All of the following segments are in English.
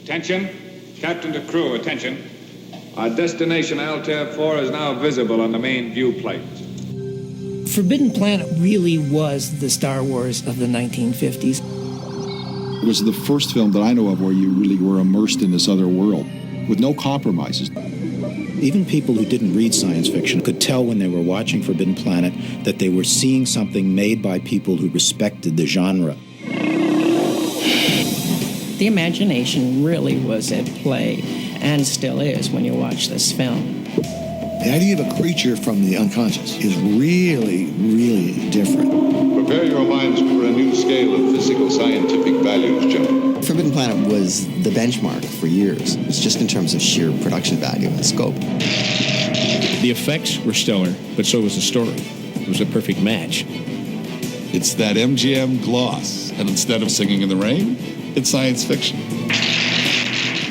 Attention. Captain to crew, attention. Our destination, Altair 4, is now visible on the main viewplate. Forbidden Planet really was the Star Wars of the 1950s. It was the first film that I know of where you really were immersed in this other world with no compromises. Even people who didn't read science fiction could tell when they were watching Forbidden Planet that they were seeing something made by people who respected the genre. The imagination really was at play, and still is when you watch this film. The idea of a creature from the unconscious is really, really different. Prepare your minds for a new scale of physical scientific values, gentlemen. Forbidden Planet was the benchmark for years. It's just in terms of sheer production value and scope. The effects were stellar, but so was the story. It was a perfect match. It's that MGM gloss, and instead of Singing in the Rain, it's science fiction.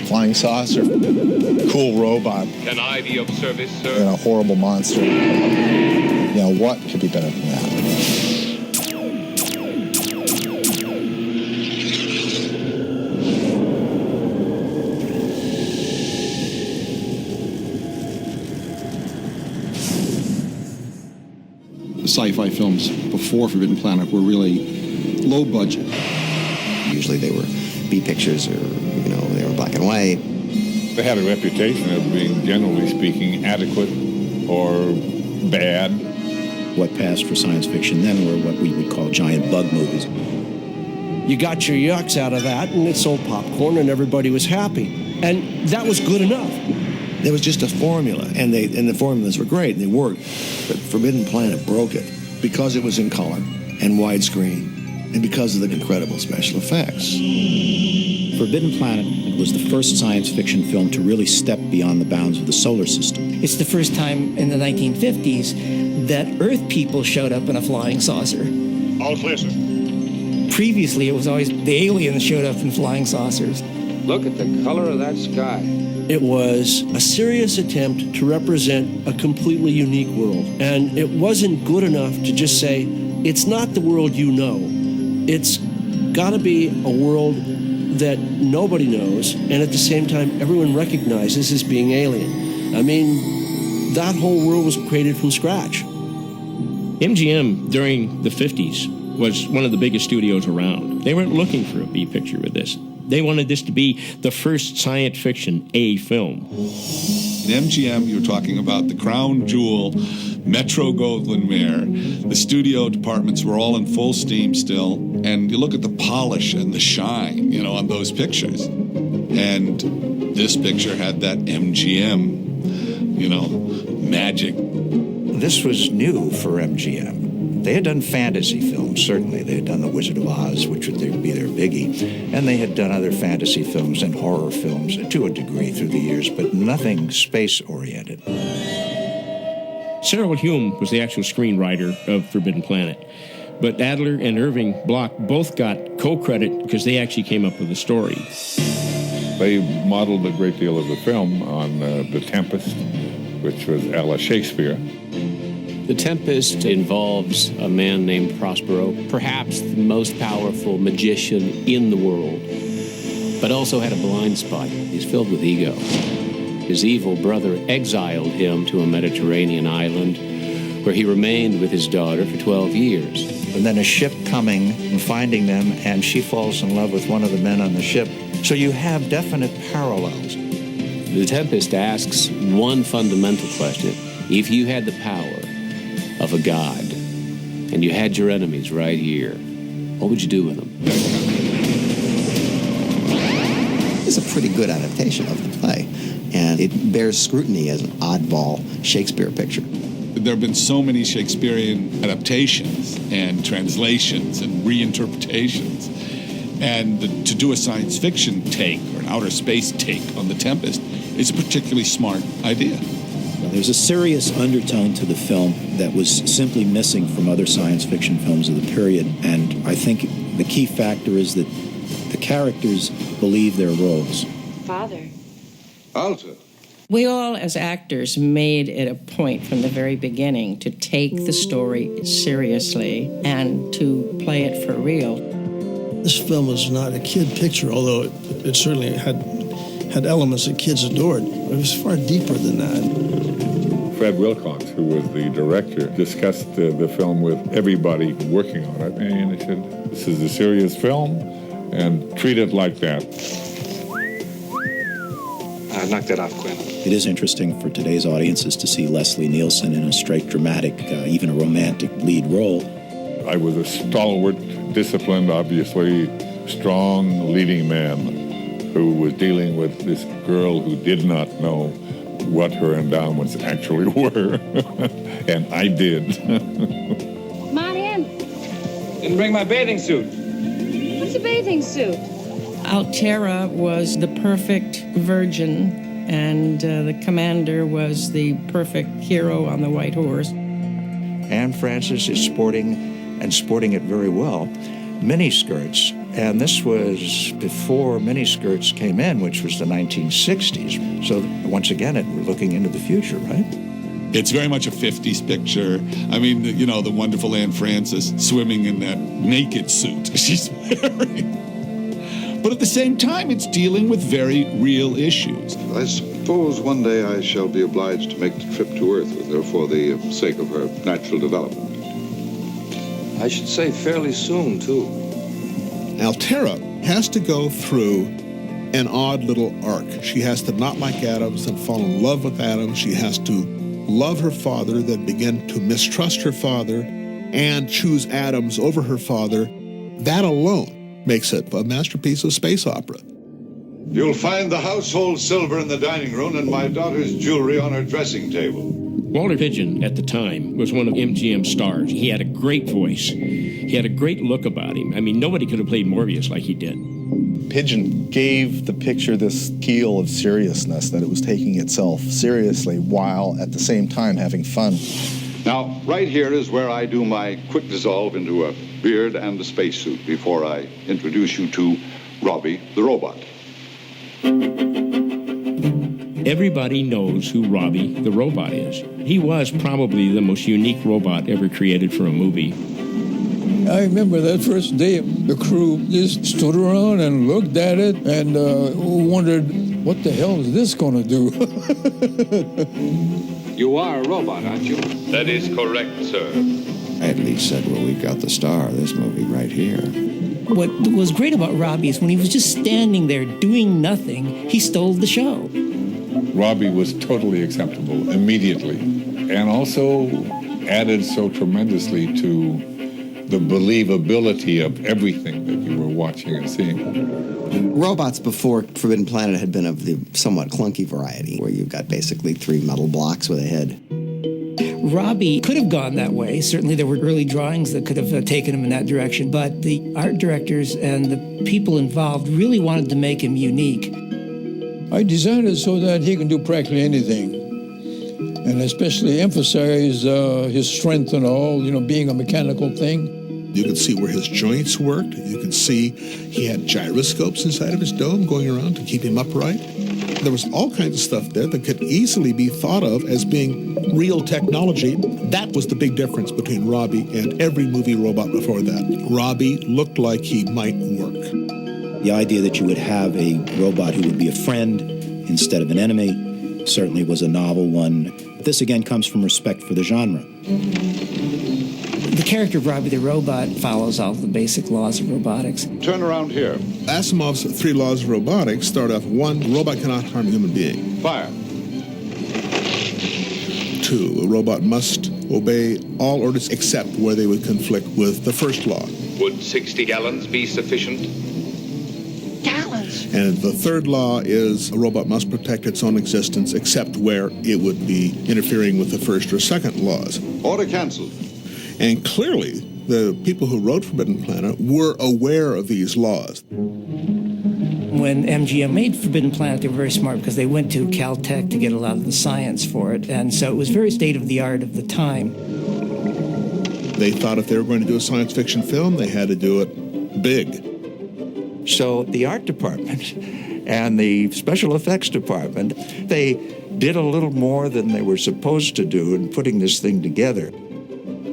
Flying saucer, cool robot. Can I be of service, sir? And a horrible monster. You know, what could be better than that? The sci-fi films before Forbidden Planet were really low budget. Usually they were B pictures or, they were black and white. They had a reputation of being, generally speaking, adequate or bad. What passed for science fiction then were what we would call giant bug movies. You got your yucks out of that, and it sold popcorn, and everybody was happy. And that was good enough. There was just a formula, and the formulas were great, and they worked. But Forbidden Planet broke it because it was in color and widescreen, and because of the incredible special effects. Forbidden Planet was the first science fiction film to really step beyond the bounds of the solar system. It's the first time in the 1950s that Earth people showed up in a flying saucer. All clear, sir. Previously, it was always the aliens showed up in flying saucers. Look at the color of that sky. It was a serious attempt to represent a completely unique world. And it wasn't good enough to just say, it's not the world you know. It's got to be a world that nobody knows, and at the same time, everyone recognizes as being alien. I mean, that whole world was created from scratch. MGM, during the 50s, was one of the biggest studios around. They weren't looking for a B picture with this. They wanted this to be the first science fiction A film. In MGM, you're talking about the crown jewel, Metro-Goldwyn-Mayer. The studio departments were all in full steam still. And you look at the polish and the shine, on those pictures. And this picture had that MGM, magic. This was new for MGM. They had done fantasy films, certainly. They had done The Wizard of Oz, which would be their biggie. And they had done other fantasy films and horror films to a degree through the years, but nothing space-oriented. Cyril Hume was the actual screenwriter of Forbidden Planet. But Adler and Irving Bloch both got co-credit because they actually came up with the story. They modeled a great deal of the film on The Tempest, which was a la Shakespeare. The Tempest involves a man named Prospero, perhaps the most powerful magician in the world, but also had a blind spot. He's filled with ego. His evil brother exiled him to a Mediterranean island where he remained with his daughter for 12 years. And then a ship coming and finding them, and she falls in love with one of the men on the ship. So you have definite parallels. The Tempest asks one fundamental question. If you had the power of a god, and you had your enemies right here, what would you do with them? It's a pretty good adaptation of the play, and it bears scrutiny as an oddball Shakespeare picture. There have been so many Shakespearean adaptations and translations and reinterpretations. And to do a science fiction take or an outer space take on The Tempest is a particularly smart idea. There's a serious undertone to the film that was simply missing from other science fiction films of the period, and I think the key factor is that the characters believe their roles. Father. Alta. We all, as actors, made it a point from the very beginning to take the story seriously and to play it for real. This film was not a kid picture, although it certainly had had elements that kids adored. It was far deeper than that. Fred Wilcox, who was the director, discussed the film with everybody working on it, and he said, this is a serious film, and treat it like that. Knock that off, Quinn. It is interesting for today's audiences to see Leslie Nielsen in a straight dramatic, even a romantic lead role. I was a stalwart, disciplined, obviously, strong leading man who was dealing with this girl who did not know what her endowments actually were. And I did. Come on in. Didn't bring my bathing suit. What's a bathing suit? Altera was the perfect virgin, and the commander was the perfect hero on the white horse. Anne Francis is sporting it very well, miniskirts. And this was before miniskirts came in, which was the 1960s. So once again, we're looking into the future, right? It's very much a 50s picture. I mean, you know, the wonderful Anne Francis swimming in that naked suit she's wearing. But at the same time, it's dealing with very real issues. I suppose one day I shall be obliged to make the trip to Earth with her for the sake of her natural development. I should say fairly soon, too. Altera has to go through an odd little arc. She has to not like Adams and fall in love with Adams. She has to love her father, then begin to mistrust her father and choose Adams over her father. That alone makes it a masterpiece of space opera. You'll find the household silver in the dining room and my daughter's jewelry on her dressing table. Walter Pidgeon, at the time, was one of MGM's stars. He had a great voice. He had a great look about him. I mean, nobody could have played Morbius like he did. Pidgeon gave the picture this keel of seriousness, that it was taking itself seriously while at the same time having fun. Now, right here is where I do my quick dissolve into a beard and a spacesuit before I introduce you to Robbie the robot. Everybody knows who Robbie the robot is. He was probably the most unique robot ever created for a movie. I remember that first day, the crew just stood around and looked at it and wondered, what the hell is this going to do? You are a robot, aren't you? That is correct, sir. I at least said, well, we've got the star of this movie right here. What was great about Robbie is when he was just standing there doing nothing, he stole the show. Robbie was totally acceptable immediately, and also added so tremendously to the believability of everything that you were watching and seeing. Robots before Forbidden Planet had been of the somewhat clunky variety, where you've got basically 3 metal blocks with a head. Robbie could have gone that way. Certainly there were early drawings that could have taken him in that direction, but the art directors and the people involved really wanted to make him unique. I designed it so that he can do practically anything, and especially emphasize his strength and all, you know, being a mechanical thing. You could see where his joints worked. You could see he had gyroscopes inside of his dome going around to keep him upright. There was all kinds of stuff there that could easily be thought of as being real technology. That was the big difference between Robbie and every movie robot before that. Robbie looked like he might work. The idea that you would have a robot who would be a friend instead of an enemy certainly was a novel one. This again comes from respect for the genre. The character of Robbie the robot follows all the basic laws of robotics. Turn around here. Asimov's 3 laws of robotics start off: 1, robot cannot harm a human being. Fire. 2, a robot must obey all orders except where they would conflict with the first law. Would 60 gallons be sufficient? Gallons? And the 3rd law is a robot must protect its own existence except where it would be interfering with the 1st or 2nd laws. Order canceled. And clearly, the people who wrote Forbidden Planet were aware of these laws. When MGM made Forbidden Planet, they were very smart because they went to Caltech to get a lot of the science for it. And so it was very state-of-the-art of the time. They thought if they were going to do a science fiction film, they had to do it big. So the art department and the special effects department, they did a little more than they were supposed to do in putting this thing together.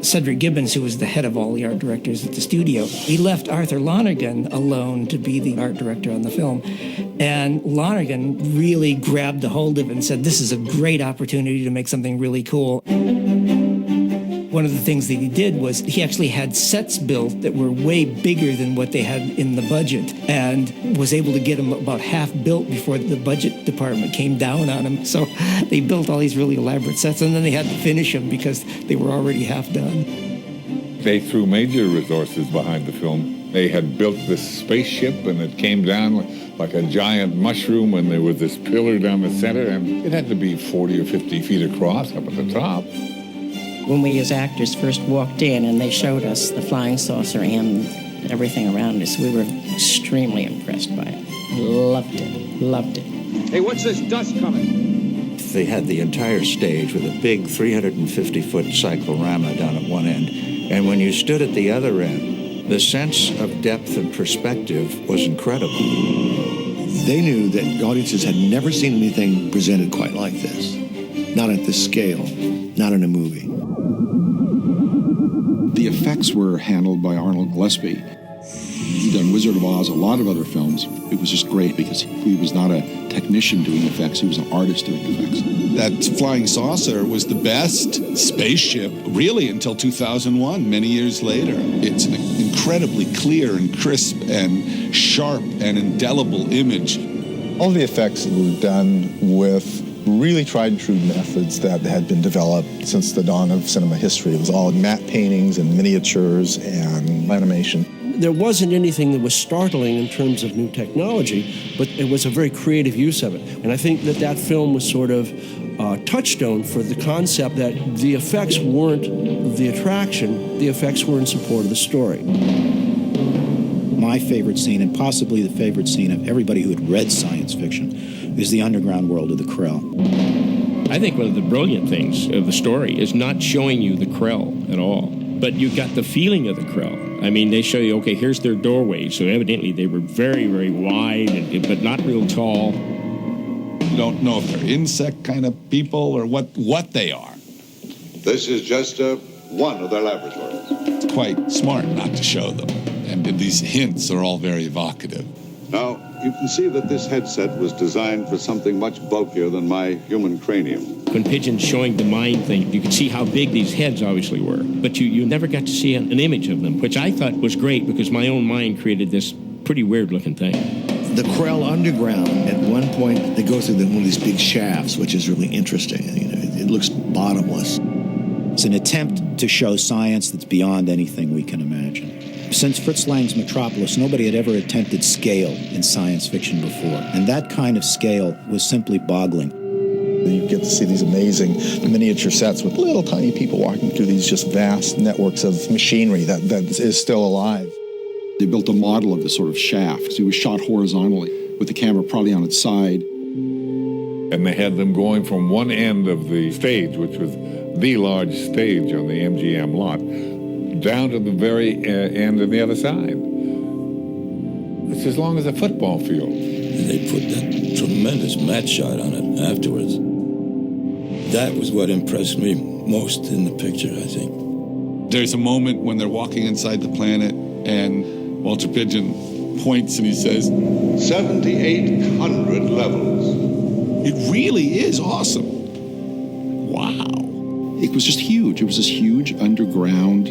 Cedric Gibbons, who was the head of all the art directors at the studio, he left Arthur Lonergan alone to be the art director on the film. And Lonergan really grabbed a hold of it and said, this is a great opportunity to make something really cool. One of the things that he did was he actually had sets built that were way bigger than what they had in the budget, and was able to get them about half built before the budget department came down on him. So they built all these really elaborate sets, and then they had to finish them because they were already half done. They threw major resources behind the film. They had built this spaceship, and it came down like a giant mushroom, and there was this pillar down the center, and it had to be 40 or 50 feet across up at the top. When we as actors first walked in and they showed us the flying saucer and everything around us, we were extremely impressed by it. Loved it, loved it. Hey, what's this dust coming? They had the entire stage with a big 350-foot cyclorama down at one end. And when you stood at the other end, the sense of depth and perspective was incredible. They knew that audiences had never seen anything presented quite like this. Not at this scale, not in a movie. The effects were handled by Arnold Gillespie. He'd done Wizard of Oz, a lot of other films. It was just great because he was not a technician doing effects, he was an artist doing effects. That flying saucer was the best spaceship, really, until 2001, many years later. It's an incredibly clear and crisp and sharp and indelible image. All the effects were done with really tried and true methods that had been developed since the dawn of cinema history. It was all matte paintings and miniatures and animation. There wasn't anything that was startling in terms of new technology, but it was a very creative use of it. And I think that that film was sort of a touchstone for the concept that the effects weren't the attraction, the effects were in support of the story. My favorite scene, and possibly the favorite scene of everybody who had read science fiction, is the underground world of the Krell. I think one of the brilliant things of the story is not showing you the Krell at all, but you got the feeling of the Krell. I mean, they show you, okay, here's their doorway, so evidently they were very, very wide, but not real tall. You don't know if they're insect kind of people or what they are. This is just one of their laboratories. It's quite smart not to show them, and these hints are all very evocative. Now, you can see that this headset was designed for something much bulkier than my human cranium. When Pigeon's showing the mind thing, you could see how big these heads obviously were, but you never got to see an image of them, which I thought was great because my own mind created this pretty weird-looking thing. The Krell underground, at one point, they go through one of these big shafts, which is really interesting. You know, it looks bottomless. It's an attempt to show science that's beyond anything we can imagine. Since Fritz Lang's Metropolis, nobody had ever attempted scale in science fiction before, and that kind of scale was simply boggling. You get to see these amazing miniature sets with little tiny people walking through these just vast networks of machinery that is still alive. They built a model of this sort of shaft. So it was shot horizontally with the camera probably on its side. And they had them going from one end of the stage, which was the large stage on the MGM lot, down to the very end on the other side. It's as long as a football field. And they put that tremendous matte shot on it afterwards. That was what impressed me most in the picture, I think. There's a moment when they're walking inside the planet, and Walter Pigeon points and he says, 7,800 levels. It really is awesome. Wow. It was just huge. It was this huge underground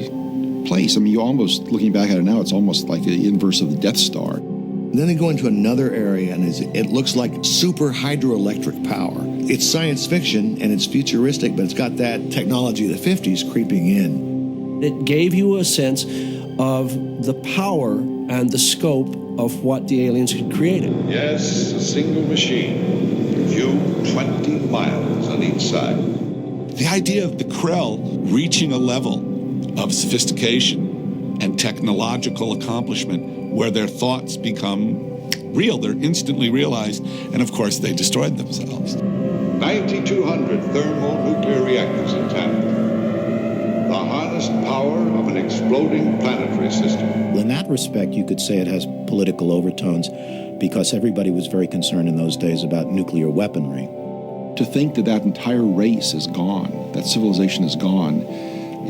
place. I mean, you almost, looking back at it now, it's almost like the inverse of the Death Star. And then they go into another area, and it looks like super hydroelectric power. It's science fiction, and it's futuristic, but it's got that technology of the 50s creeping in. It gave you a sense of the power and the scope of what the aliens had created. Yes, a single machine. View 20 miles on each side. The idea of the Krell reaching a level of sophistication and technological accomplishment where their thoughts become real, they're instantly realized, and of course they destroyed themselves. 9,200 thermonuclear reactors intact. The harnessed power of an exploding planetary system. In that respect, you could say it has political overtones because everybody was very concerned in those days about nuclear weaponry. To think that that entire race is gone, that civilization is gone,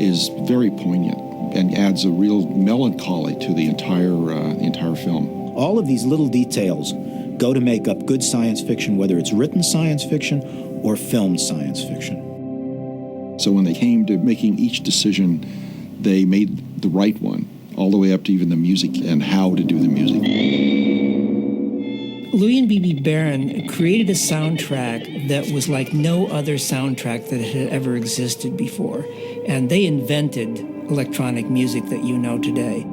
is very poignant and adds a real melancholy to the entire film. All of these little details go to make up good science fiction, whether it's written science fiction or filmed science fiction. So when they came to making each decision, they made the right one, all the way up to even the music and how to do the music. Louis and B.B. Barron created a soundtrack that was like no other soundtrack that had ever existed before. And they invented electronic music that you know today.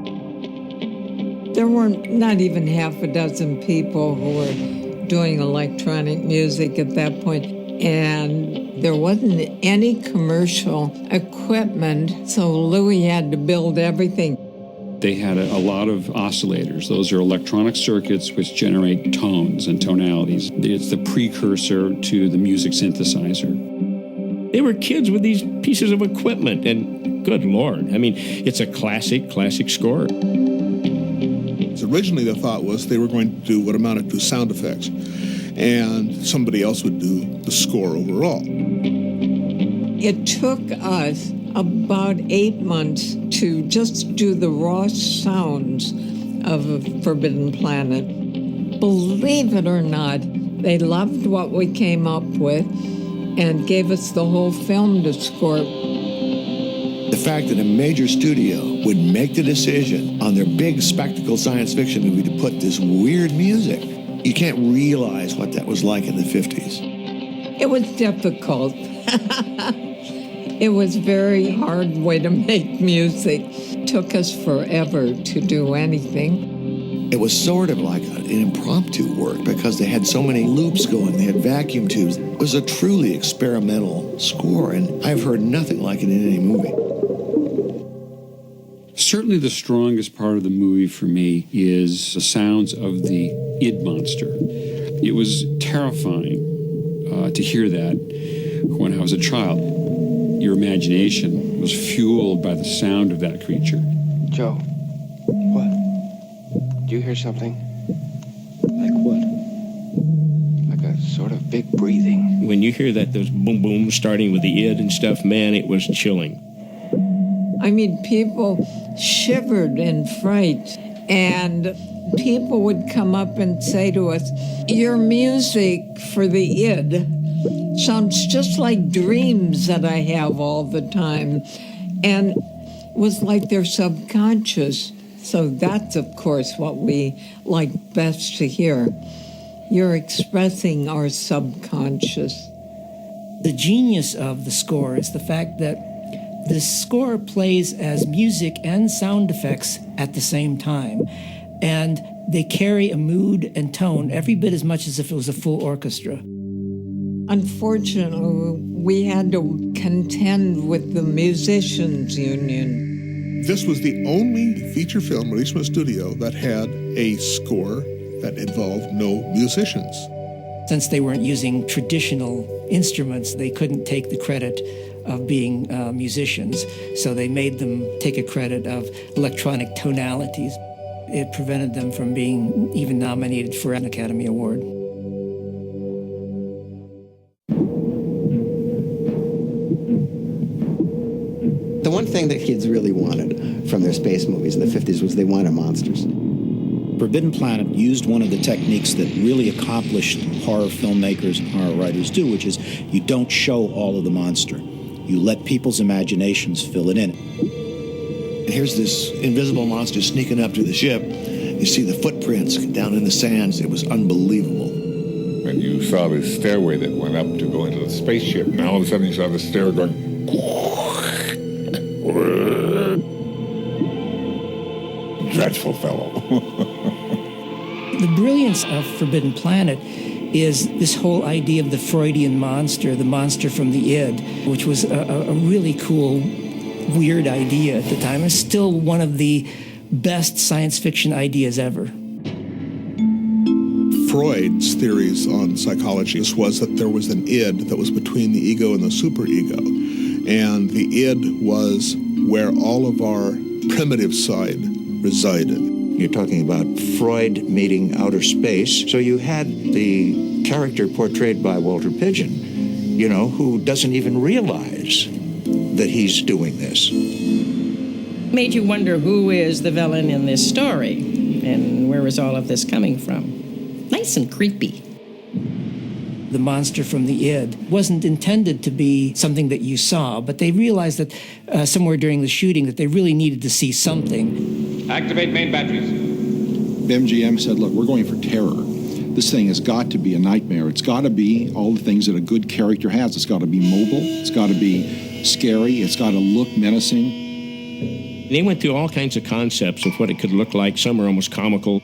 There were not even half a dozen people who were doing electronic music at that point, and there wasn't any commercial equipment, so Louis had to build everything. They had a lot of oscillators. Those are electronic circuits which generate tones and tonalities. It's the precursor to the music synthesizer. They were kids with these pieces of equipment, and good Lord, I mean, it's a classic score. Originally, the thought was they were going to do what amounted to sound effects, and somebody else would do the score overall. It took us about 8 months to just do the raw sounds of Forbidden Planet. Believe it or not, they loved what we came up with and gave us the whole film to score. The fact that a major studio would make the decision on their big spectacle science fiction movie to put this weird music, you can't realize what that was like in the 50s. It was difficult. It was a very hard way to make music. It took us forever to do anything. It was sort of like an impromptu work because they had so many loops going. They had vacuum tubes. It was a truly experimental score, and I've heard nothing like it in any movie. Certainly the strongest part of the movie for me is the sounds of the id monster. It was terrifying to hear that when I was a child. Your imagination was fueled by the sound of that creature. Joe, what? Do you hear something? Like what? Like a sort of big breathing. When you hear that, those boom boom starting with the id and stuff, man, it was chilling. I mean, people shivered in fright, and people would come up and say to us, your music for the id sounds just like dreams that I have all the time, and it was like their subconscious. So that's, of course, what we like best to hear. You're expressing our subconscious. The genius of the score is the fact that the score plays as music and sound effects at the same time, and they carry a mood and tone every bit as much as if it was a full orchestra. Unfortunately, we had to contend with the musicians' union. This was the only feature film released from a studio that had a score that involved no musicians. Since they weren't using traditional instruments, they couldn't take the credit of being musicians, so they made them take a credit of electronic tonalities. It prevented them from being even nominated for an Academy Award. The one thing that kids really wanted from their space movies in the 50s was they wanted monsters. Forbidden Planet used one of the techniques that really accomplished horror filmmakers and horror writers do, which is you don't show all of the monster. You let people's imaginations fill it in. And here's this invisible monster sneaking up to the ship. You see the footprints down in the sands. It was unbelievable. And you saw this stairway that went up to go into the spaceship, and all of a sudden you saw the stair going... Dreadful fellow. The brilliance of Forbidden Planet is this whole idea of the Freudian monster, the monster from the id, which was a really cool, weird idea at the time. It's still one of the best science fiction ideas ever. Freud's theories on psychology was that there was an id that was between the ego and the superego. And the id was where all of our primitive side resided. You're talking about Freud meeting outer space. So you had the character portrayed by Walter Pidgeon, you know, who doesn't even realize that he's doing this. Made you wonder who is the villain in this story and where is all of this coming from. Nice and creepy. The monster from the id wasn't intended to be something that you saw, but they realized that somewhere during the shooting that they really needed to see something. Activate main batteries. MGM said, look, we're going for terror. This thing has got to be a nightmare. It's got to be all the things that a good character has. It's got to be mobile. It's got to be scary. It's got to look menacing. They went through all kinds of concepts of what it could look like. Some are almost comical.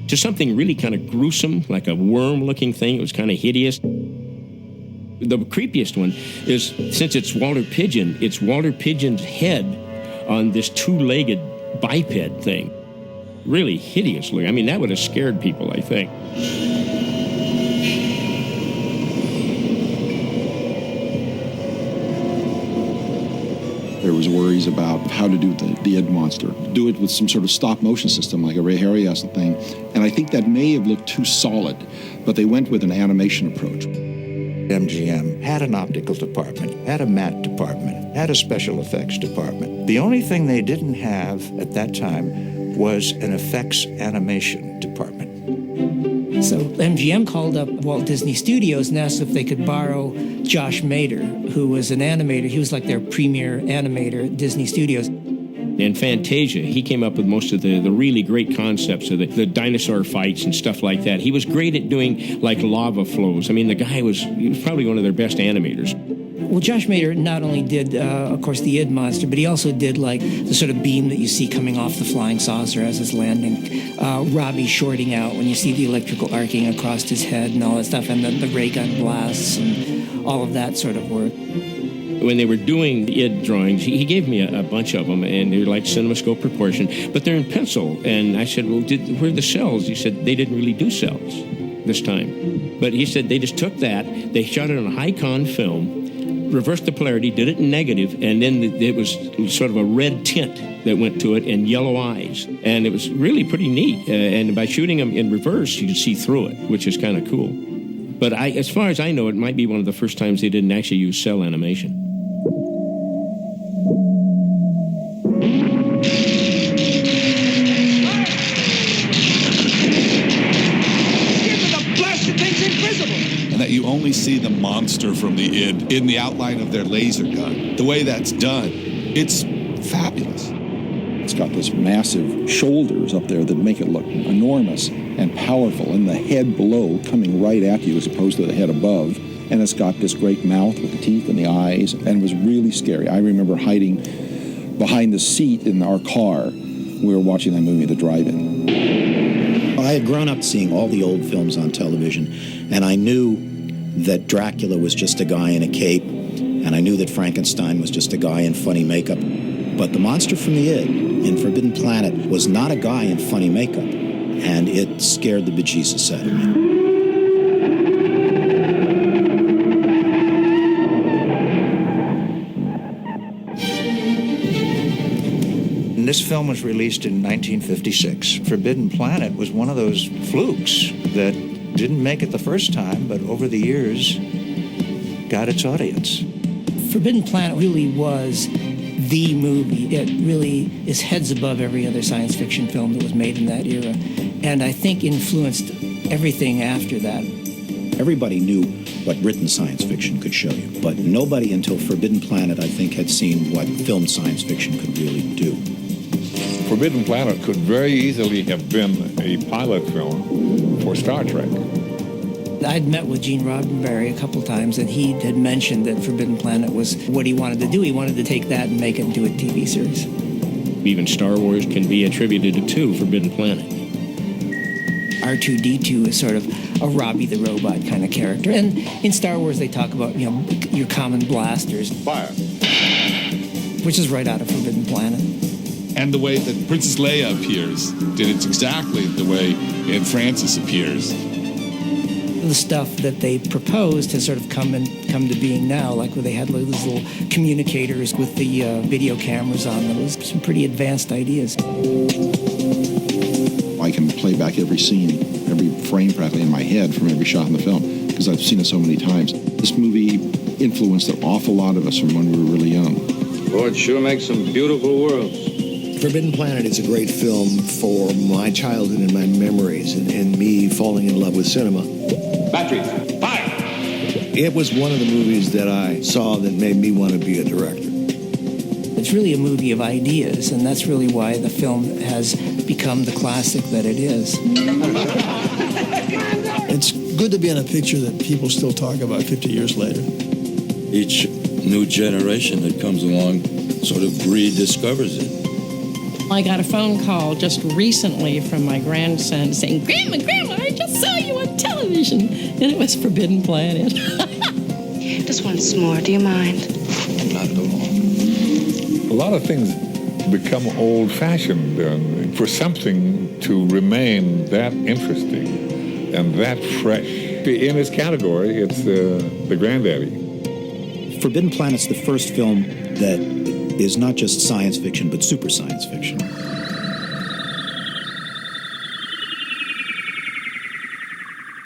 To something really kind of gruesome, like a worm-looking thing. It was kind of hideous. The creepiest one is, since it's Walter Pigeon's head on this two-legged biped thing. Really hideous looking. I mean, that would have scared people, I think. There was worries about how to do the Id monster. Do it with some sort of stop-motion system, like a Ray Harryhausen thing. And I think that may have looked too solid, but they went with an animation approach. MGM had an optical department, had a matte department, had a special effects department. The only thing they didn't have at that time was an effects animation department. So MGM called up Walt Disney Studios and asked if they could borrow Josh Mader, who was an animator. He was like their premier animator at Disney Studios. In Fantasia, he came up with most of the really great concepts of the dinosaur fights and stuff like that. He was great at doing, like, lava flows. I mean, he was probably one of their best animators. Well, Josh Mader not only did, of course, the Id monster, but he also did, like, the sort of beam that you see coming off the flying saucer as it's landing. Robbie shorting out when you see the electrical arcing across his head and all that stuff, and the ray gun blasts and all of that sort of work. When they were doing the Id drawings, he gave me a bunch of them, and they're like CinemaScope proportion, but they're in pencil. And I said, well, where are the cells? He said, they didn't really do cells this time. But he said they just took that, they shot it on a high-con film, reversed the polarity, did it in negative, and then it was sort of a red tint that went to it and yellow eyes. And it was really pretty neat. And by shooting them in reverse, you could see through it, which is kind of cool. But as far as I know, it might be one of the first times they didn't actually use cell animation. And that you only see the monster from the id in the outline of their laser gun. The way that's done, it's fabulous. It's got those massive shoulders up there that make it look enormous and powerful, and the head below coming right at you as opposed to the head above. And it's got this great mouth with the teeth and the eyes, and it was really scary. I remember hiding behind the seat in our car. We were watching that movie, The Drive-In. I had grown up seeing all the old films on television, and I knew that Dracula was just a guy in a cape, and I knew that Frankenstein was just a guy in funny makeup. But the monster from the id in Forbidden Planet was not a guy in funny makeup, and it scared the bejesus out of me. This film was released in 1956. Forbidden Planet was one of those flukes that didn't make it the first time, but over the years got its audience. Forbidden Planet really was the movie. It really is heads above every other science fiction film that was made in that era, and I think influenced everything after that. Everybody knew what written science fiction could show you, but nobody until Forbidden Planet, I think, had seen what filmed science fiction could really do. Forbidden Planet could very easily have been a pilot film for Star Trek. I'd met with Gene Roddenberry a couple times, and he had mentioned that Forbidden Planet was what he wanted to do. He wanted to take that and make it into a TV series. Even Star Wars can be attributed to Forbidden Planet. R2-D2 is sort of a Robbie the Robot kind of character. And in Star Wars, they talk about, your common blasters. Fire. Which is right out of Forbidden Planet. And the way that Princess Leia appears, it's exactly the way Aunt Frances appears. The stuff that they proposed has sort of come to being now, like where they had those little communicators with the video cameras on them. It was some pretty advanced ideas. I can play back every scene, every frame practically in my head from every shot in the film, because I've seen it so many times. This movie influenced an awful lot of us from when we were really young. Boy, it sure makes some beautiful worlds. Forbidden Planet is a great film for my childhood and my memories and me falling in love with cinema. Battery, fire! It was one of the movies that I saw that made me want to be a director. It's really a movie of ideas, and that's really why the film has become the classic that it is. It's good to be in a picture that people still talk about 50 years later. Each new generation that comes along sort of rediscovers it. I got a phone call just recently from my grandson saying, Grandma, I just saw you on television. And it was Forbidden Planet. Just once more, do you mind? Not at all. A lot of things become old-fashioned for something to remain that interesting and that fresh. In its category, it's the granddaddy. Forbidden Planet's the first film that is not just science fiction, but super science fiction.